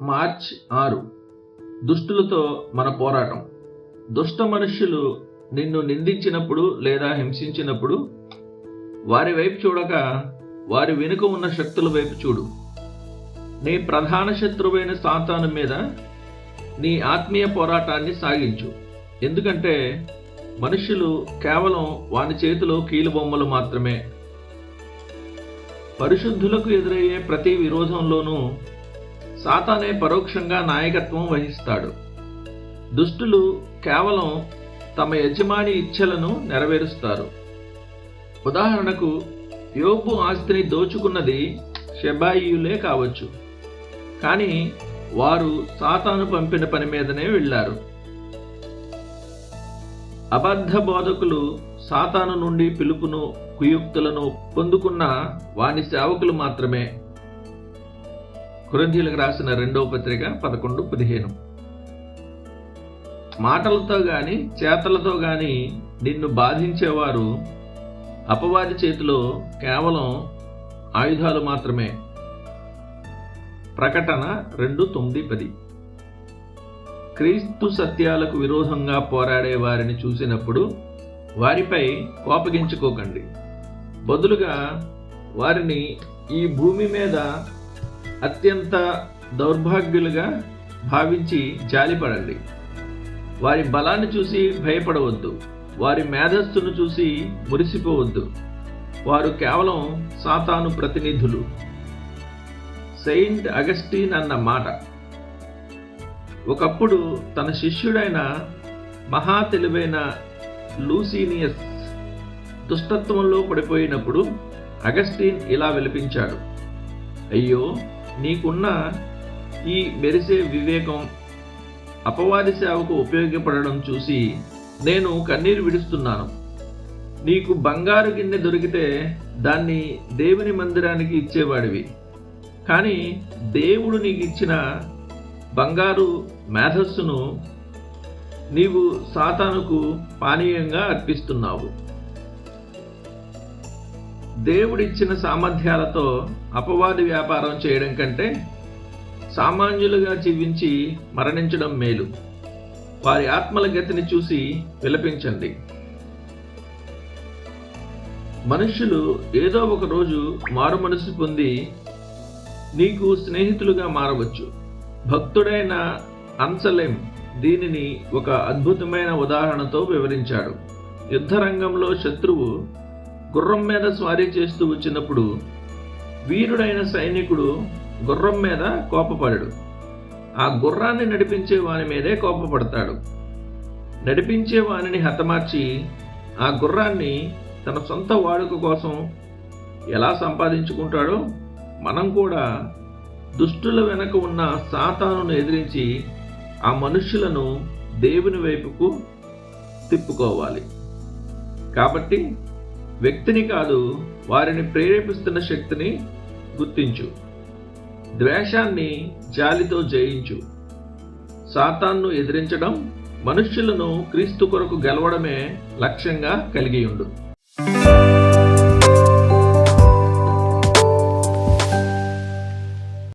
March 6. దుష్టులతో మన పోరాటం. దుష్ట మనుష్యులు నిన్ను నిందించినప్పుడు లేదా హింసించినప్పుడు వారి వైపు చూడక వారి వెనుక ఉన్న శక్తుల వైపు చూడు. నీ ప్రధాన శత్రువైన సాతాను మీద నీ ఆత్మీయ పోరాటాన్ని సాగించు. ఎందుకంటే మనుష్యులు కేవలం వాని చేతిలో కీలుబొమ్మలు మాత్రమే. పరిశుద్ధులకు ఎదురయ్యే ప్రతి విరోధంలోనూ సాతానే పరోక్షంగా నాయకత్వం వహిస్తాడు. దుష్టులు కేవలం తమ యజమాని ఇచ్ఛలను నెరవేరుస్తారు. ఉదాహరణకు, యోబు ఆస్తిని దోచుకున్నది షెబాయియులే కావచ్చు, కానీ వారు సాతాను పంపిన పని మీదనే వెళ్ళారు. అబద్ధ బోధకులు సాతాను నుండి పిలుపును, కుయుక్తులను పొందుకున్న వాని సేవకులు మాత్రమే. కొరింథీయులకు రాసిన 2వ పత్రిక 11-15. మాటలతో గాని చేతలతో గాని నిన్ను బాధించేవారు అపవాది చేతిలో కేవలం ఆయుధాలు మాత్రమే. ప్రకటన 2:9-10. క్రీస్తు సత్యాలకు విరోధంగా పోరాడే వారిని చూసినప్పుడు వారిపై కోపగించుకోకండి. బదులుగా వారిని ఈ భూమి మీద అత్యంత దౌర్భాగ్యులుగా భావించి జాలిపడండి. వారి బలాన్ని చూసి భయపడవద్దు. వారి మేధస్సును చూసి మురిసిపోవద్దు. వారు కేవలం సాతాను ప్రతినిధులు. సెయింట్ అగస్టిన్ అన్న మాట. ఒకప్పుడు తన శిష్యుడైన మహా తెలివైన లూసీనియస్ దుష్టత్వంలో పడిపోయినప్పుడు అగస్టిన్ ఇలా విలపించాడు: అయ్యో, నీకున్న ఈ మెరిసే వివేకం అపవాది సేవకు ఉపయోగపడడం చూసి నేను కన్నీరు విడుస్తున్నాను. నీకు బంగారు గిన్నె దొరికితే దాన్ని దేవుని మందిరానికి ఇచ్చేవాడివి, కానీ దేవుడు నీకు ఇచ్చిన బంగారు మేధస్సును నీవు సాతానుకు పానీయంగా అర్పిస్తున్నావు. దేవుడిచ్చిన సామర్థ్యాలతో అపవాది వ్యాపారం చేయడం కంటే సామాన్యులుగా జీవించి మరణించడం మేలు. వారి ఆత్మల గతిని చూసి విలపించండి. మనుష్యులు ఏదో ఒక రోజు మారు మనసు పొంది నీకు స్నేహితులుగా మారవచ్చు. భక్తుడైన అన్సలెం దీనిని ఒక అద్భుతమైన ఉదాహరణతో వివరించాడు. యుద్ధరంగంలో శత్రువు గుర్రం మీద స్వారీ చేస్తూ వచ్చినప్పుడు వీరుడైన సైనికుడు గుర్రం మీద కోపపడడు. ఆ గుర్రాన్ని నడిపించే వాని మీదే కోపపడతాడు. నడిపించే వానిని హతమార్చి ఆ గుర్రాన్ని తన సొంత వాడుక కోసం ఎలా సంపాదించుకుంటాడో మనం కూడా దుష్టుల వెనక ఉన్న సాతానును ఎదిరించి ఆ మనుష్యులను దేవుని వైపుకు తిప్పుకోవాలి. కాబట్టి వ్యక్తిని కాదు, వారిని ప్రేరేపిస్తున్న శక్తిని గుర్తించు. ద్వేషాన్ని జాలితో జయించు. సాతాన్ను ఎదిరించడం, మనుష్యులను క్రీస్తు కొరకు గెలవడమే లక్ష్యంగా కలిగి ఉండు.